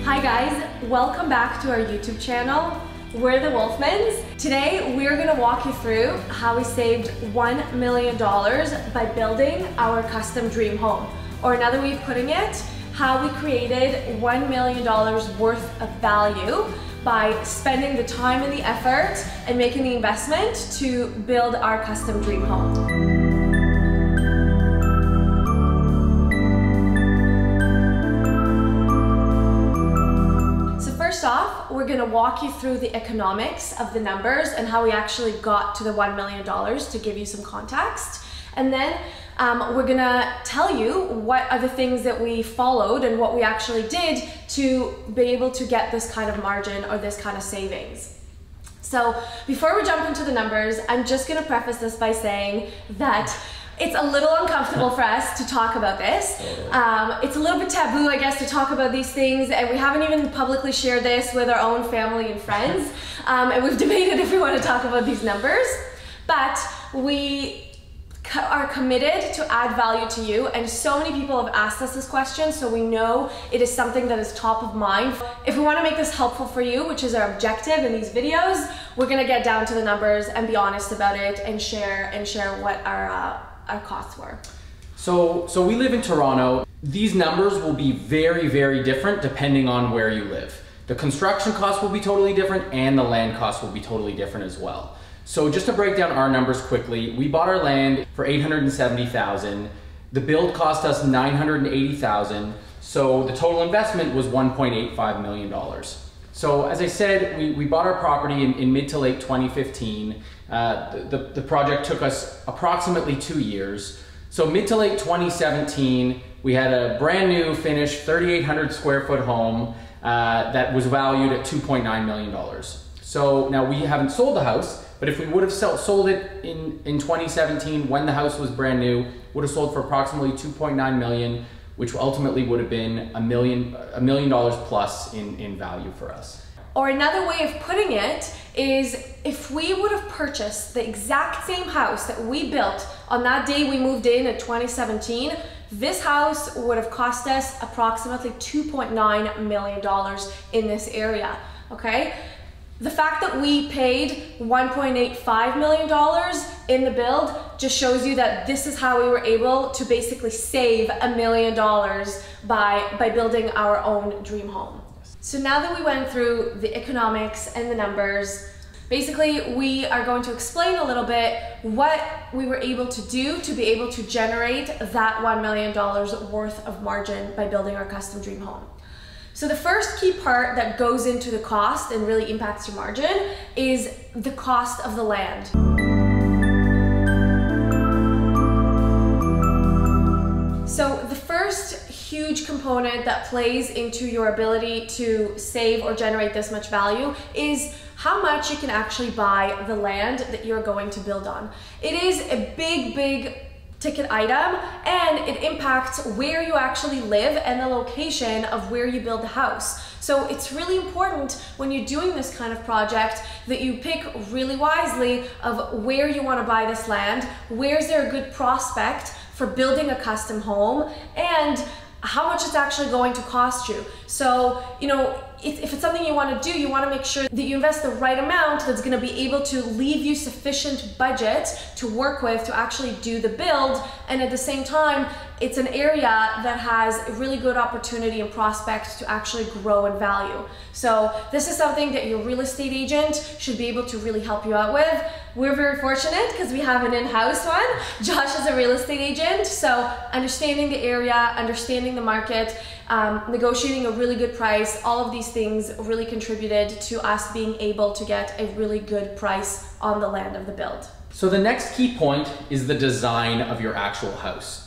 Hi guys, welcome back to our YouTube channel. We're the Wolfmans. Today we're gonna walk you through how we saved $1 million by building our custom dream home. Or another way of putting it, how we created $1 million worth of value by spending the time and the effort and making the investment to build our custom dream home. First off, we're going to walk you through the economics of the numbers and how we actually got to the $1 million to give you some context. And then we're going to tell you what are the things that we followed and what we actually did to be able to get this kind of margin or this kind of savings. So before we jump into the numbers, I'm just going to preface this by saying that it's a little uncomfortable for us to talk about this. It's a little bit taboo, I guess, to talk about these things, and we haven't even publicly shared this with our own family and friends. And we've debated if we want to talk about these numbers, but we are committed to add value to you, and so many people have asked us this question, so we know it is something that is top of mind. If we want to make this helpful for you, which is our objective in these videos, we're going to get down to the numbers and be honest about it and share what our costs were. So we live in Toronto. These numbers will be very, very different depending on where you live. The construction costs will be totally different and the land costs will be totally different as well. So just to break down our numbers quickly, we bought our land for $870,000. The build cost us $980,000. So the total investment was $1.85 million. So as I said, we bought our property in mid to late 2015. The project took us approximately 2 years. So mid to late 2017, we had a brand new finished 3,800 square foot home that was valued at $2.9 million. So now we haven't sold the house, but if we would have sold it in 2017 when the house was brand new, would have sold for approximately $2.9 million, which ultimately would have been $1 million plus in value for us. Or another way of putting it is, if we would have purchased the exact same house that we built on that day we moved in 2017, this house would have cost us approximately $2.9 million in this area, okay? The fact that we paid $1.85 million in the build just shows you that this is how we were able to basically save $1 million by building our own dream home. So now that we went through the economics and the numbers, basically we are going to explain a little bit what we were able to do to be able to generate that $1 million worth of margin by building our custom dream home. So the first key part that goes into the cost and really impacts your margin is the cost of the land. So the first huge component that plays into your ability to save or generate this much value is how much you can actually buy the land that you're going to build on. It is a big ticket item, and it impacts where you actually live and the location of where you build the house. So it's really important when you're doing this kind of project that you pick really wisely of where you want to buy this land, where's there a good prospect for building a custom home, and how much it's actually going to cost you. So, you know, if it's something you want to do, you want to make sure that you invest the right amount that's going to be able to leave you sufficient budget to work with to actually do the build, and at the same time it's an area that has a really good opportunity and prospect to actually grow in value. So this is something that your real estate agent should be able to really help you out with. We're very fortunate because we have an in-house one. Josh is a real estate agent, so understanding the area, understanding the market, negotiating a really good price, all of these things really contributed to us being able to get a really good price on the land of the build. So the next key point is the design of your actual house.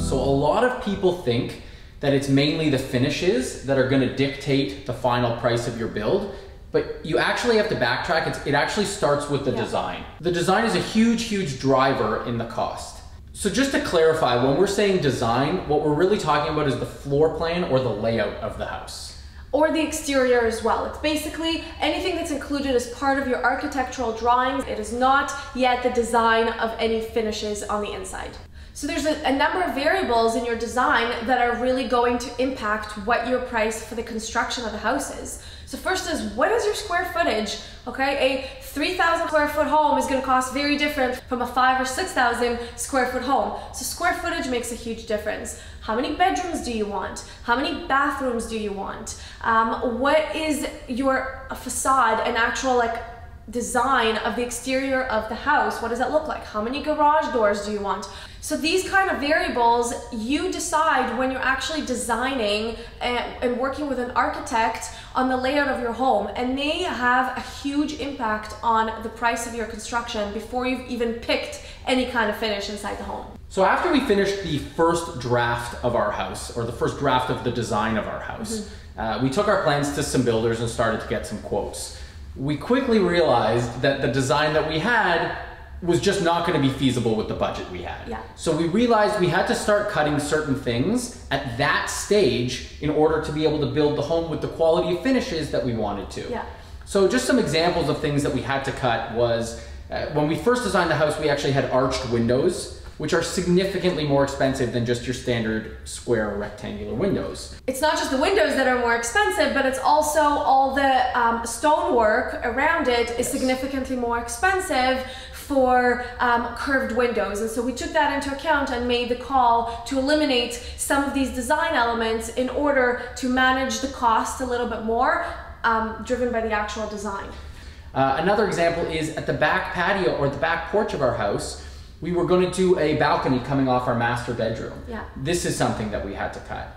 So a lot of people think that it's mainly the finishes that are going to dictate the final price of your build, but you actually have to backtrack. It actually starts with the design. The design is a huge driver in the cost. So just to clarify, when we're saying design, what we're really talking about is the floor plan or the layout of the house. Or the exterior as well. It's basically anything that's included as part of your architectural drawings. It is not yet the design of any finishes on the inside. So there's a number of variables in your design that are really going to impact what your price for the construction of the house is. So first is, what is your square footage? Okay, a 3,000 square foot home is going to cost very different from a 5,000 or 6,000 square foot home. So square footage makes a huge difference. How many bedrooms do you want? How many bathrooms do you want? What is your facade, an actual design of the exterior of the house? What does that look like? How many garage doors do you want? So these kind of variables you decide when you're actually designing and working with an architect on the layout of your home, and they have a huge impact on the price of your construction before you've even picked any kind of finish inside the home. So after we finished the first draft of our house, or the first draft of the design of our house, we took our plans to some builders and started to get some quotes. We quickly realized that the design that we had was just not going to be feasible with the budget we had. Yeah. So we realized we had to start cutting certain things at that stage in order to be able to build the home with the quality of finishes that we wanted to. Yeah. So just some examples of things that we had to cut was, when we first designed the house, we actually had arched windows, which are significantly more expensive than just your standard square or rectangular windows. It's not just the windows that are more expensive, but it's also all the stonework around it is significantly more expensive for curved windows. And so we took that into account and made the call to eliminate some of these design elements in order to manage the cost a little bit more, driven by the actual design. Another example is at the back patio or the back porch of our house, we were going to do a balcony coming off our master bedroom. Yeah. This is something that we had to cut.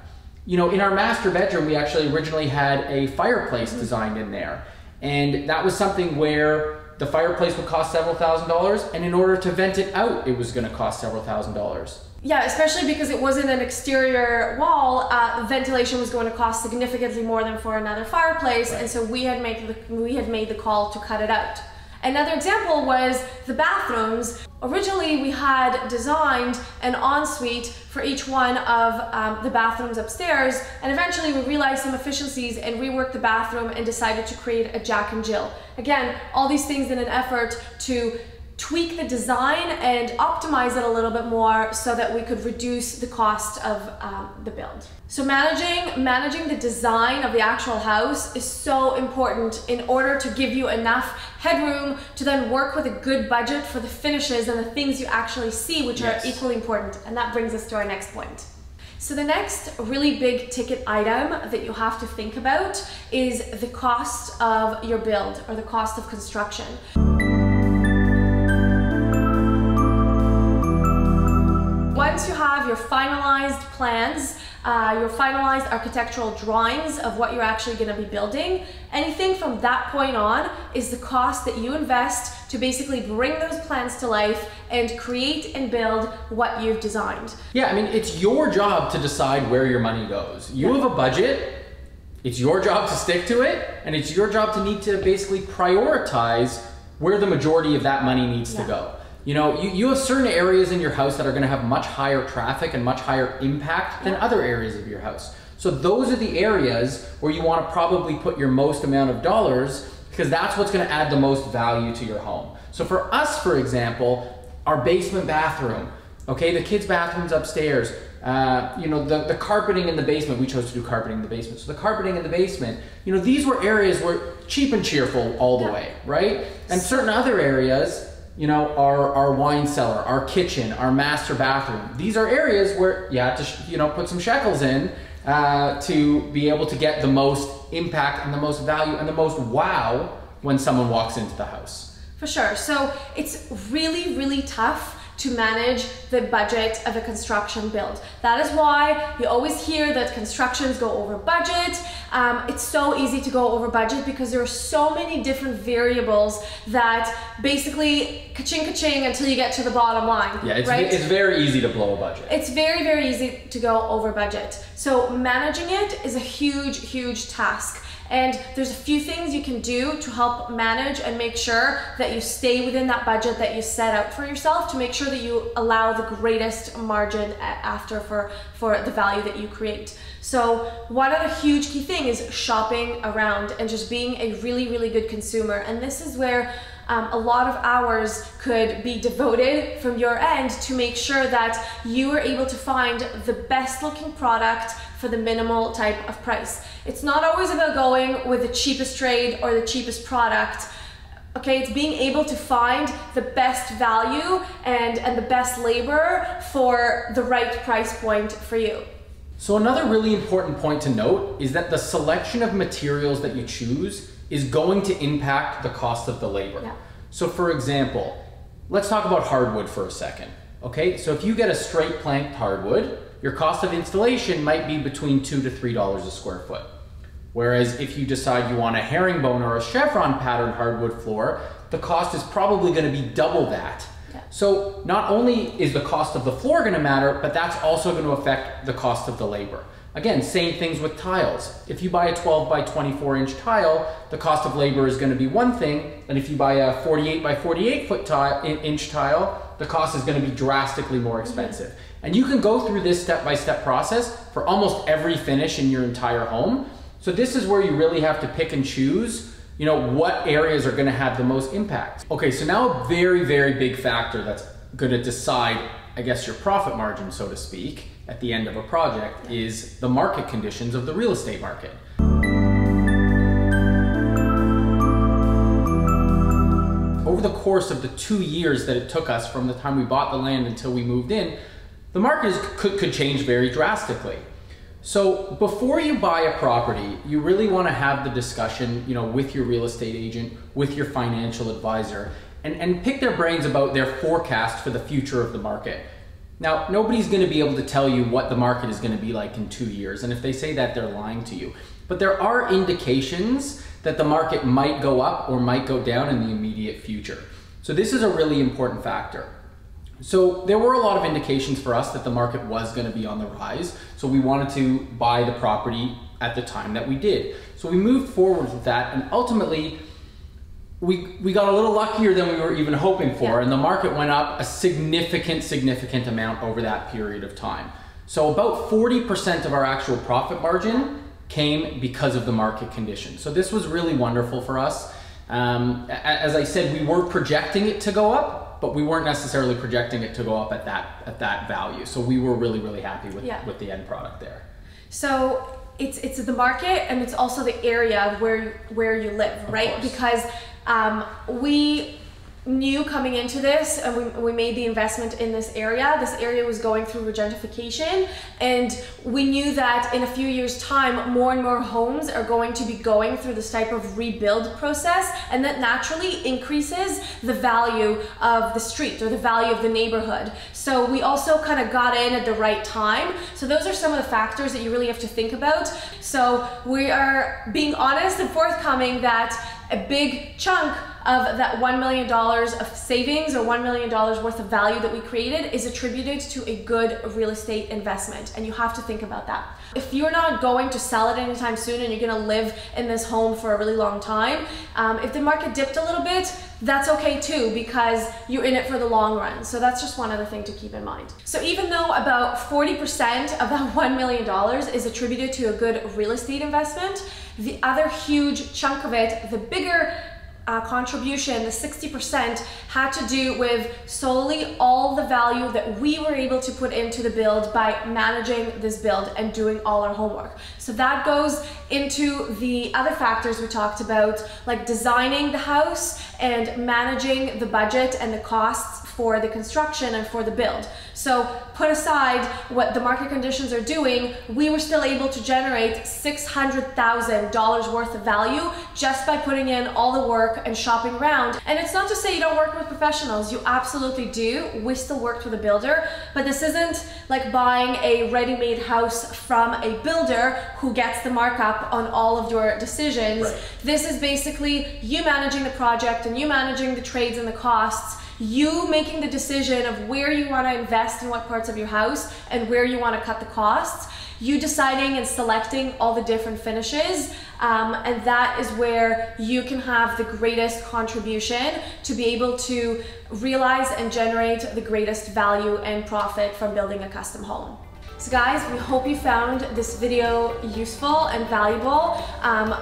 You know, in our master bedroom, we actually originally had a fireplace designed in there. And that was something where the fireplace would cost several $1,000s, and in order to vent it out, it was going to cost several $1,000s. Yeah, especially because it wasn't an exterior wall, ventilation was going to cost significantly more than for another fireplace, and so we had made the call to cut it out. Another example was the bathrooms. Originally, we had designed an ensuite for each one of the bathrooms upstairs, and eventually we realized some efficiencies and reworked the bathroom and decided to create a Jack and Jill. Again, all these things in an effort to tweak the design and optimize it a little bit more so that we could reduce the cost of the build. So managing the design of the actual house is so important in order to give you enough headroom to then work with a good budget for the finishes and the things you actually see, which are equally important. And that brings us to our next point. So the next really big ticket item that you have to think about is the cost of your build, or the cost of construction. Once you have your finalized plans, your finalized architectural drawings of what you're actually going to be building, anything from that point on is the cost that you invest to basically bring those plans to life and create and build what you've designed. Yeah, I mean, it's your job to decide where your money goes. You have a budget, it's your job to stick to it, and it's your job to need to basically prioritize where the majority of that money needs to go. You know, you have certain areas in your house that are going to have much higher traffic and much higher impact than other areas of your house. So those are the areas where you want to probably put your most amount of dollars, because that's what's going to add the most value to your home. So for us, for example, our basement bathroom, okay, the kids' bathrooms upstairs, you know, the carpeting in the basement, we chose to do carpeting in the basement. So the carpeting in the basement, you know, these were areas where cheap and cheerful all the way, right? And certain other areas, you know, our wine cellar, our kitchen, our master bathroom. These are areas where you have to, you know, put some shekels in to be able to get the most impact and the most value and the most wow when someone walks into the house. For sure. So it's really, really tough to manage the budget of a construction build. That is why you always hear that constructions go over budget. It's so easy to go over budget because there are so many different variables that basically ka-ching ka-ching until you get to the bottom line. Yeah, right? It's very easy to blow a budget. It's very, very easy to go over budget. So managing it is a huge, huge task. And there's a few things you can do to help manage and make sure that you stay within that budget that you set out for yourself, to make sure that you allow the greatest margin after for the value that you create. So one other huge key thing is shopping around and just being a really, really good consumer. And this is where a lot of hours could be devoted from your end to make sure that you are able to find the best looking product for the minimal type of price. It's not always about going with the cheapest trade or the cheapest product. Okay, it's being able to find the best value and the best labor for the right price point for you. So another really important point to note is that the selection of materials that you choose is going to impact the cost of the labor. Yeah. So for example, let's talk about hardwood for a second. Okay, so if you get a straight planked hardwood, your cost of installation might be between $2 to $3 a square foot. Whereas if you decide you want a herringbone or a chevron patterned hardwood floor, the cost is probably going to be double that. Yeah. So not only is the cost of the floor going to matter, but that's also going to affect the cost of the labor. Again, same things with tiles. If you buy a 12 by 24 inch tile, the cost of labor is going to be one thing, and if you buy a 48 by 48 inch tile, the cost is going to be drastically more expensive. Mm-hmm. And you can go through this step-by-step process for almost every finish in your entire home. So this is where you really have to pick and choose, you know, what areas are going to have the most impact. Okay, so now a very, very big factor that's going to decide, I guess, your profit margin, so to speak, at the end of a project is the market conditions of the real estate market. Over the course of the 2 years that it took us from the time we bought the land until we moved in, the market could change very drastically. So before you buy a property, you really want to have the discussion, you know, with your real estate agent, with your financial advisor, and pick their brains about their forecast for the future of the market. Now, nobody's going to be able to tell you what the market is going to be like in 2 years, and if they say that, they're lying to you. But there are indications that the market might go up or might go down in the immediate future. So this is a really important factor. So there were a lot of indications for us that the market was going to be on the rise, so we wanted to buy the property at the time that we did. So we moved forward with that, and ultimately we got a little luckier than we were even hoping for, and the market went up a significant amount over that period of time. So about 40% of our actual profit margin came because of the market conditions. So this was really wonderful for us. As I said, we were projecting it to go up, but we weren't necessarily projecting it to go up at that value. So we were really happy with the end product there. So it's the market, and it's also the area where you live, right? Because we knew coming into this, and we made the investment in this area. This area was going through gentrification, and we knew that in a few years' time, more and more homes are going to be going through this type of rebuild process, and that naturally increases the value of the street or the value of the neighborhood. So we also kind of got in at the right time. So those are some of the factors that you really have to think about. So we are being honest and forthcoming that a big chunk of that $1 million of savings or $1 million worth of value that we created is attributed to a good real estate investment, and you have to think about that. If you're not going to sell it anytime soon and you're going to live in this home for a really long time, if the market dipped a little bit, that's okay too, because you're in it for the long run. So that's just one other thing to keep in mind. So even though about 40% of that $1 million is attributed to a good real estate investment, the other huge chunk of it, the bigger contribution, the 60%, had to do with solely all the value that we were able to put into the build by managing this build and doing all our homework. So that goes into the other factors we talked about, like designing the house and managing the budget and the costs for the construction and for the build. So put aside what the market conditions are doing, we were still able to generate $600,000 worth of value just by putting in all the work and shopping around. And it's not to say you don't work with professionals, you absolutely do. We still worked with a builder, but this isn't like buying a ready-made house from a builder who gets the markup on all of your decisions. Right. This is basically you managing the project and you managing the trades and the costs, you making the decision of where you want to invest in what parts of your house and where you want to cut the costs, you deciding and selecting all the different finishes, and that is where you can have the greatest contribution to be able to realize and generate the greatest value and profit from building a custom home. So guys, we hope you found this video useful and valuable.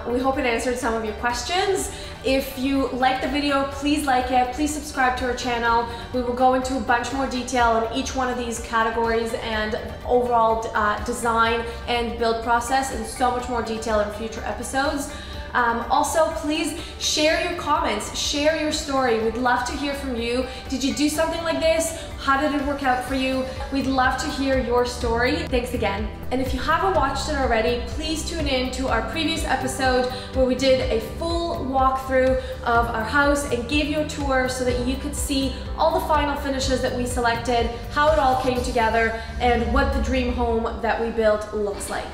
We hope it answered some of your questions, If you like the video, please like it, please subscribe to our channel. We will go into a bunch more detail on each one of these categories and overall design and build process and so much more detail in future episodes. Also, please share your comments, share your story. We'd love to hear from you. Did you do something like this? How did it work out for you? We'd love to hear your story. Thanks again. And if you haven't watched it already, please tune in to our previous episode where we did a full walkthrough of our house and gave you a tour so that you could see all the final finishes that we selected, how it all came together, and what the dream home that we built looks like.